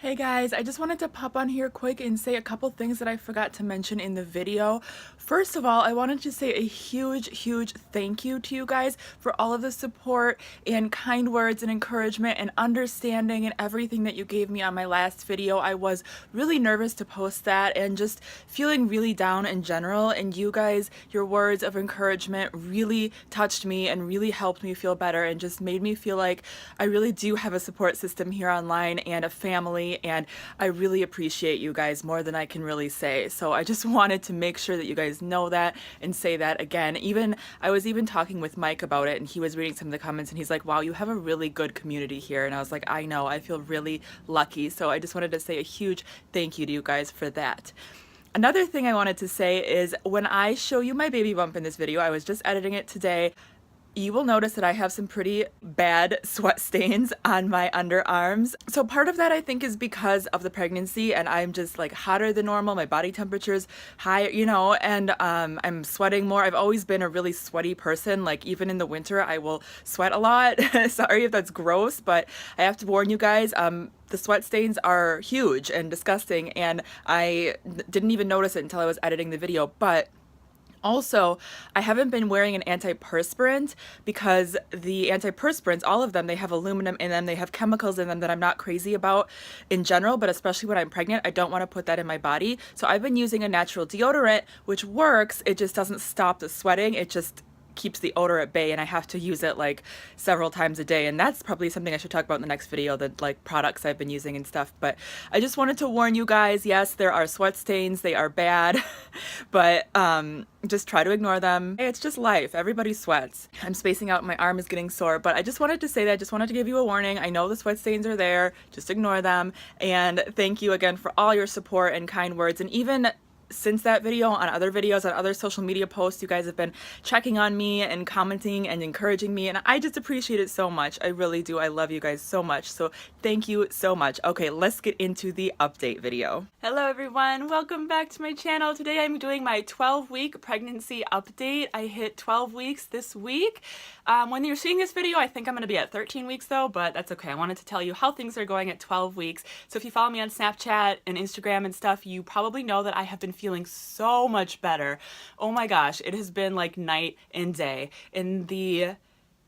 Hey guys, I just wanted to pop on here quick and say a couple things that I forgot to mention in the video. First of all, I wanted to say a huge thank you to you guys for all of the support and kind words and encouragement and understanding and everything that you gave me on my last video. I was really nervous to post that and just feeling really down in general, and you guys, your words of encouragement really touched me and really helped me feel better and just made me feel like I really do have a support system here online and a family, and I really appreciate you guys more than I can really say. So I just wanted to make sure that you guys know that and say that again. I was even talking with Mike about it, and he was reading some of the comments and he's like, wow, you have a really good community here. And I was like, I know, I feel really lucky. So I just wanted to say a huge thank you to you guys for that. Another thing I wanted to say is when I show you my baby bump in this video, I was just editing it today, you will notice that I have some pretty bad sweat stains on my underarms. So part of that I think is because of the pregnancy, and I'm just like hotter than normal. My body temperature's high, and I'm sweating more. I've always been a really sweaty person. Like even in the winter, I will sweat a lot. Sorry if that's gross, but I have to warn you guys, the sweat stains are huge and disgusting, and I didn't even notice it until I was editing the video. But also, I haven't been wearing an antiperspirant because the antiperspirants, all of them, they have aluminum in them, they have chemicals in them that I'm not crazy about in general, but especially when I'm pregnant, I don't want to put that in my body. So I've been using a natural deodorant, which works. It just doesn't stop the sweating. It just keeps the odor at bay, and I have to use it like several times a day, and that's probably something I should talk about in the next video, the like products I've been using and stuff. But I just wanted to warn you guys, yes, there are sweat stains, they are bad, but just try to ignore them. Hey, it's just life. Everybody sweats. I'm spacing out, my arm is getting sore, but I just wanted to say that. I just wanted to give you a warning. I know the sweat stains are there, just ignore them. And thank you again for all your support and kind words. And even since that video, on other videos, on other social media posts, you guys have been checking on me and commenting and encouraging me, and I just appreciate it so much. I really do. I love you guys so much, so thank you so much. Okay, let's get into the update video. Hello everyone, welcome back to my channel. Today I'm doing my 12-week pregnancy update. I hit 12 weeks this week. When you're seeing this video, I think I'm going to be at 13 weeks though, but that's okay. I wanted to tell you how things are going at 12 weeks. So if you follow me on Snapchat and Instagram and stuff, you probably know that I have been feeling so much better. Oh my gosh, it has been like night and day. In the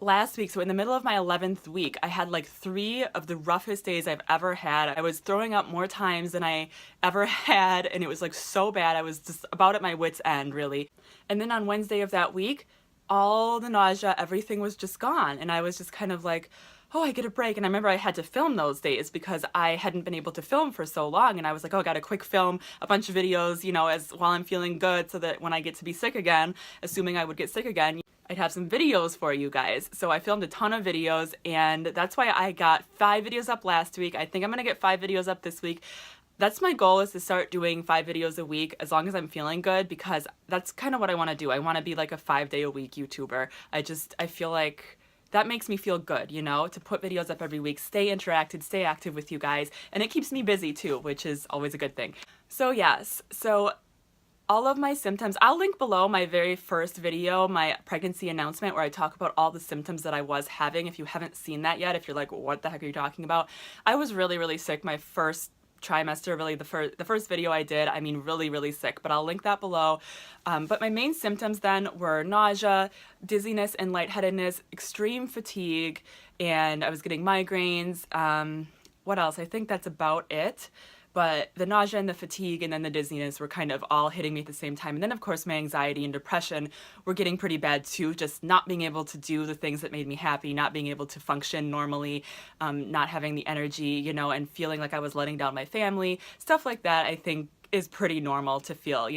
last week, so in the middle of my 11th week, I had like 3 of the roughest days I've ever had. I was throwing up more times than I ever had, and it was like so bad. I was just about at my wit's end, really. And then on Wednesday of that week, all the nausea, everything was just gone, and I was just kind of like, oh, I get a break. And I remember I had to film those days because I hadn't been able to film for so long, and I was like, oh, I got a quick film a bunch of videos, as while I'm feeling good, so that when I get to be sick again, assuming I would get sick again, I'd have some videos for you guys. So I filmed a ton of videos, and that's why I got 5 videos up last week. I think I'm gonna get 5 videos up this week. That's my goal, is to start doing 5 videos a week as long as I'm feeling good, because that's kind of what I want to do. I want to be like a 5-day-a-week YouTuber. I feel like that makes me feel good, to put videos up every week, stay interactive, stay active with you guys, and it keeps me busy too, which is always a good thing. So yes, so all of my symptoms, I'll link below my very first video, my pregnancy announcement, where I talk about all the symptoms that I was having. If you haven't seen that yet, if you're like, what the heck are you talking about? I was really sick my first trimester, really the first video I did. I mean, really sick, but I'll link that below. But my main symptoms then were nausea, dizziness and lightheadedness, extreme fatigue, and I was getting migraines. What else? I think that's about it. But the nausea and the fatigue and then the dizziness were kind of all hitting me at the same time. And then, of course, my anxiety and depression were getting pretty bad too, just not being able to do the things that made me happy, not being able to function normally, not having the energy, and feeling like I was letting down my family. Stuff like that, I think, is pretty normal to feel,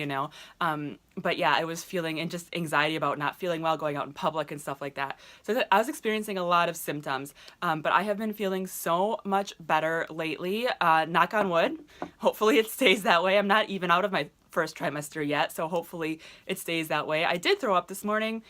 but yeah, I was feeling, and just anxiety about not feeling well, going out in public and stuff like that. So I was experiencing a lot of symptoms, but I have been feeling so much better lately, knock on wood. Hopefully it stays that way. I'm not even out of my first trimester yet, so hopefully it stays that way. I did throw up this morning,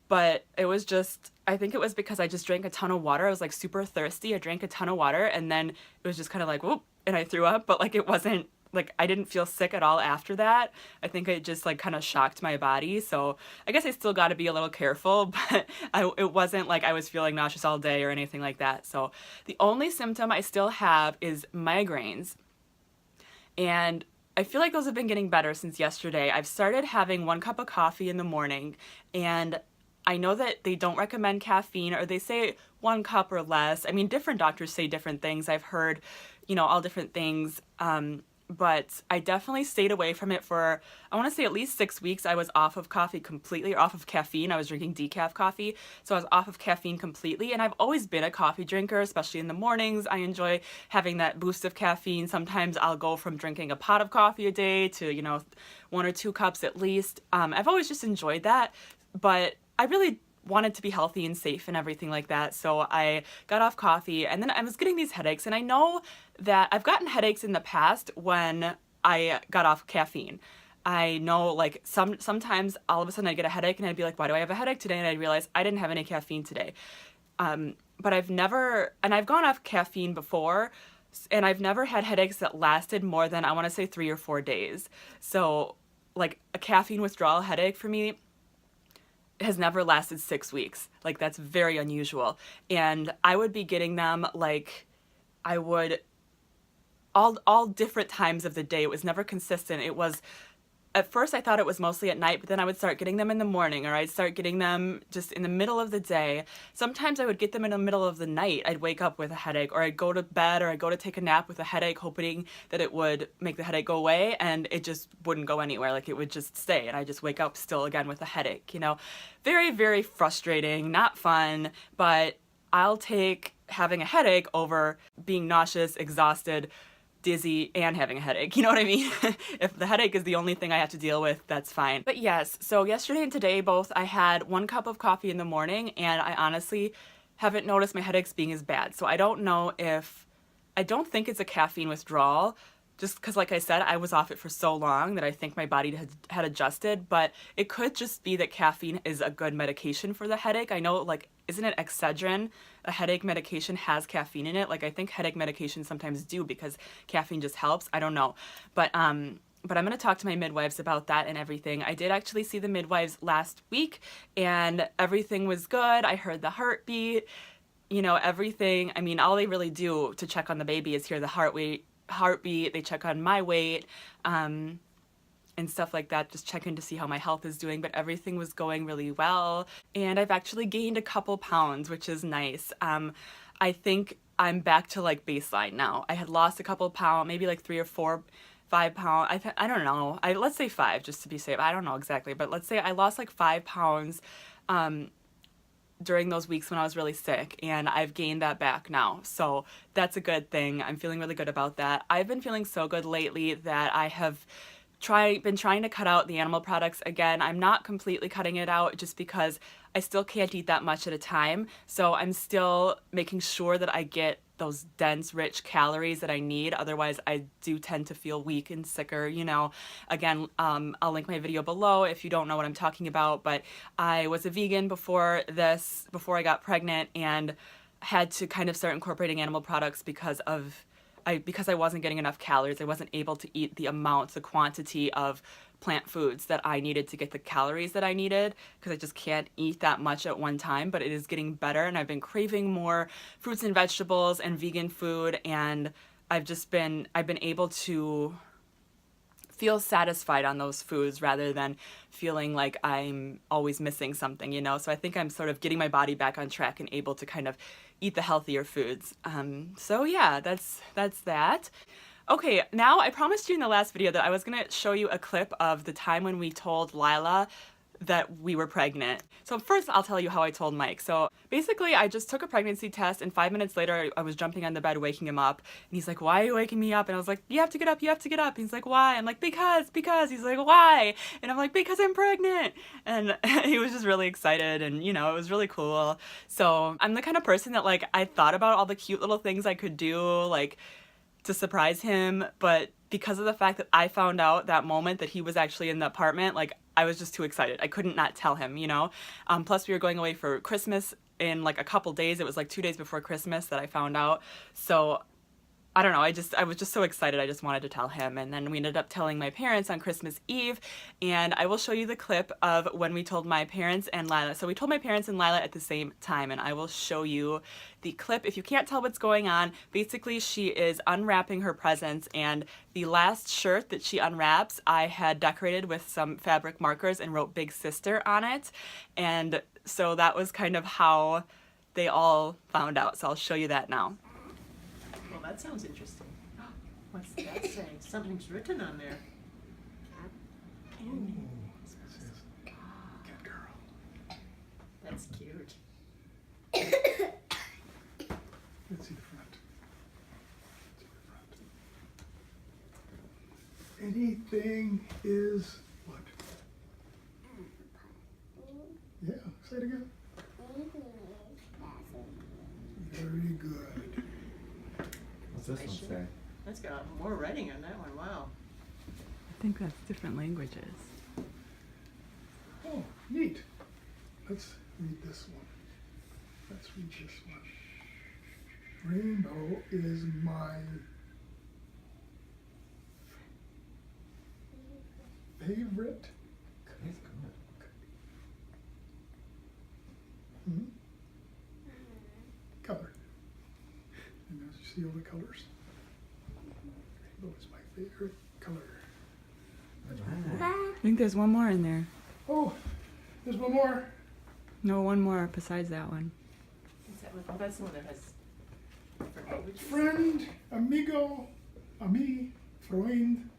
but it was just, I think it was because I just drank a ton of water. I was like super thirsty. I drank a ton of water, and then it was just kind of like, whoop, and I threw up, but like it wasn't like I didn't feel sick at all after that. I think it just like kind of shocked my body. So I guess I still got to be a little careful, but it wasn't like I was feeling nauseous all day or anything like that. So the only symptom I still have is migraines. And I feel like those have been getting better since yesterday. I've started having 1 cup of coffee in the morning, and I know that they don't recommend caffeine, or they say 1 cup or less. I mean, different doctors say different things. I've heard, all different things. But I definitely stayed away from it for, I want to say at least 6 weeks. I was off of coffee completely, or off of caffeine. I was drinking decaf coffee, so I was off of caffeine completely. And I've always been a coffee drinker, especially in the mornings. I enjoy having that boost of caffeine. Sometimes I'll go from drinking a pot of coffee a day to, 1 or 2 cups at least. I've always just enjoyed that, but I really wanted to be healthy and safe and everything like that. So I got off coffee, and then I was getting these headaches, and I know that I've gotten headaches in the past when I got off caffeine. I know like sometimes all of a sudden I'd get a headache and I'd be like, why do I have a headache today? And I'd realize I didn't have any caffeine today. But I've gone off caffeine before, and I've never had headaches that lasted more than, I want to say, 3 or 4 days. So like a caffeine withdrawal headache for me has never lasted 6 weeks. Like, that's very unusual. And I would be getting them like I would all different times of the day. It was never consistent. It was, at first I thought it was mostly at night, but then I would start getting them in the morning, or I'd start getting them just in the middle of the day. Sometimes I would get them in the middle of the night. I'd wake up with a headache, or I'd go to bed, or I'd go to take a nap with a headache, hoping that it would make the headache go away, and it just wouldn't go anywhere. Like, it would just stay, and I just wake up still again with a headache, Very, very frustrating, not fun, but I'll take having a headache over being nauseous, exhausted, dizzy, and having a headache. You know what I mean? If the headache is the only thing I have to deal with, that's fine. But yes, so yesterday and today both, I had 1 cup of coffee in the morning, and I honestly haven't noticed my headaches being as bad. So I don't think it's a caffeine withdrawal, just because, like I said, I was off it for so long that I think my body had adjusted, but it could just be that caffeine is a good medication for the headache. I know, like, isn't it Excedrin? A headache medication has caffeine in it. Like, I think headache medications sometimes do because caffeine just helps. I don't know. But I'm going to talk to my midwives about that and everything. I did actually see the midwives last week, and everything was good. I heard the heartbeat, everything. I mean, all they really do to check on the baby is hear the heartbeat. They check on my weight, and stuff like that, just checking to see how my health is doing, but everything was going really well, and I've actually gained a couple pounds, which is nice. I think I'm back to like baseline now. I had lost a couple pounds, maybe like 3 or 4, 5 pounds. I don't know. Let's say 5 just to be safe. I don't know exactly, but let's say I lost like 5 pounds during those weeks when I was really sick, and I've gained that back now. So that's a good thing. I'm feeling really good about that. I've been feeling so good lately that I have been trying to cut out the animal products again. I'm not completely cutting it out just because I still can't eat that much at a time. So I'm still making sure that I get those dense, rich calories that I need. Otherwise, I do tend to feel weak and sicker, Again, I'll link my video below if you don't know what I'm talking about, but I was a vegan before I got pregnant, and had to kind of start incorporating animal products because I wasn't getting enough calories. I wasn't able to eat the quantity of plant foods that I needed to get the calories that I needed, because I just can't eat that much at one time. But it is getting better, and I've been craving more fruits and vegetables and vegan food, and I've been able to feel satisfied on those foods rather than feeling like I'm always missing something, So I think I'm sort of getting my body back on track and able to kind of eat the healthier foods. So yeah, that's that. Okay, now I promised you in the last video that I was going to show you a clip of the time when we told Lila that we were pregnant. So first I'll tell you how I told Mike. So basically I just took a pregnancy test, and 5 minutes later I was jumping on the bed waking him up, and he's like, why are you waking me up? And I was like, you have to get up, you have to get up. He's like, why? I'm like, because. He's like, why? And I'm like, because I'm pregnant. And he was just really excited, and it was really cool. So I'm the kind of person that, like, I thought about all the cute little things I could do, like, to surprise him, but because of the fact that I found out that moment that he was actually in the apartment, like, I was just too excited. I couldn't not tell him, Plus we were going away for Christmas in like a couple days. It was like 2 days before Christmas that I found out. So I don't know, I was just so excited, I just wanted to tell him. And then we ended up telling my parents on Christmas Eve, and I will show you the clip of when we told my parents and Lila. So we told my parents and Lila at the same time, and I will show you the clip. If you can't tell what's going on, basically she is unwrapping her presents, and the last shirt that she unwraps, I had decorated with some fabric markers and wrote Big Sister on it. And so that was kind of how they all found out. So I'll show you that now. Well, that sounds interesting. What's that saying? Something's written on there. Kandee. It says, "Good girl." That's cute. Let's see the front. Let's see the front. Anything is what? Yeah, say it again. Very good. What's this one say? That's got more writing on that one. Wow. I think that's different languages. Oh, neat. Let's read this one. Let's read this one. Rainbow is my favorite. That's good. Hmm? Color. And as you see all the colors, rainbow is my favorite color. I think there's one more in there. Oh, there's one more. No, one more besides that one. Is that one? Oh, that's the one that has different languages. Friend, amigo, ami, Freund,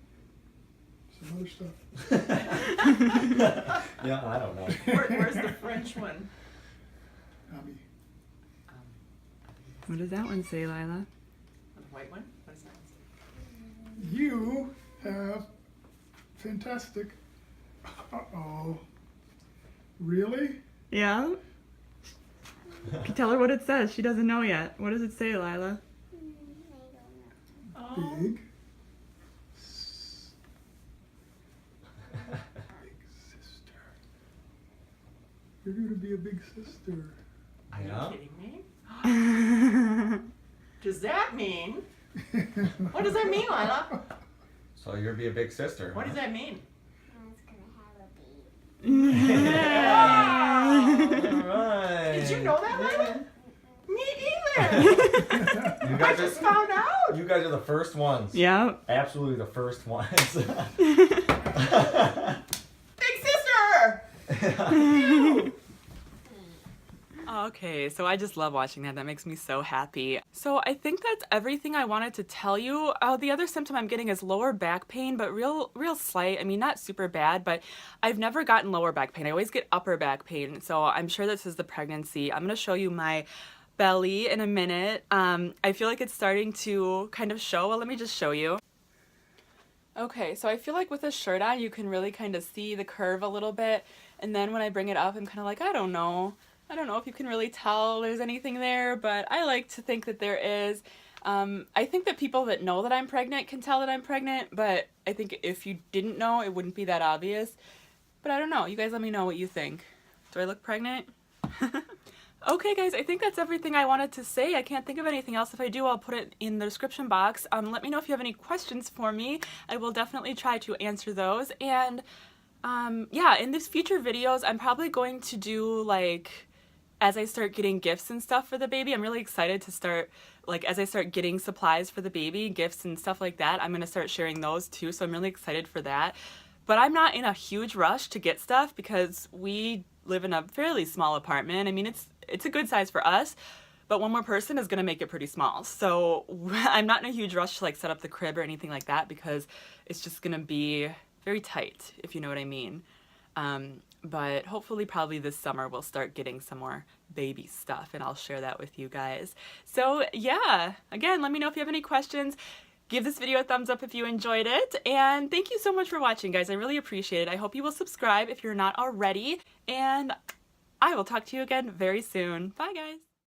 some other stuff. Yeah, I don't know. Where's the French one? Ami. What does that one say, Lila? The white one? What does that one say? You have fantastic. Uh-oh. Really? Yeah? Tell her what it says. She doesn't know yet. What does it say, Lila? Oh. Big. Big sister. You're going to be a big sister. Are you Yeah. kidding me? Does that mean? What does that mean, Lila? So you'll be a big sister. What huh? does that mean? Alright. Did you know that, Lila? Me either. You I guys just are, found out. you guys are the first ones. Yeah. Absolutely the first ones. Big sister. Okay, so I just love watching that. That makes me so happy. So I think that's everything I wanted to tell you. The other symptom I'm getting is lower back pain, but real slight. I mean, not super bad, but I've never gotten lower back pain. I always get upper back pain. So I'm sure this is the pregnancy. I'm going to show you my belly in a minute. I feel like it's starting to kind of show. Well, let me just show you. Okay, so I feel like with a shirt on, you can really kind of see the curve a little bit. And then when I bring it up, I'm kind of like, I don't know if you can really tell there's anything there, but I like to think that there is. I think that people that know that I'm pregnant can tell that I'm pregnant, but I think if you didn't know, it wouldn't be that obvious. But I don't know. You guys let me know what you think. Do I look pregnant? Okay, guys, I think that's everything I wanted to say. I can't think of anything else. If I do, I'll put it in the description box. Let me know if you have any questions for me. I will definitely try to answer those. And yeah, in these future videos, I'm probably going to do like, as I start getting gifts and stuff for the baby, I'm really excited to start, like, as I start getting supplies for the baby, gifts and stuff like that, I'm going to start sharing those too, so I'm really excited for that. But I'm not in a huge rush to get stuff because we live in a fairly small apartment. I mean, it's a good size for us, but one more person is going to make it pretty small. So I'm not in a huge rush to, like, set up the crib or anything like that because it's just going to be very tight, if you know what I mean. But hopefully probably this summer we'll start getting some more baby stuff and I'll share that with you guys. So yeah, again, let me know if you have any questions. Give this video a thumbs up if you enjoyed it. And thank you so much for watching, guys. I really appreciate it. I hope you will subscribe if you're not already. And I will talk to you again very soon. Bye, guys.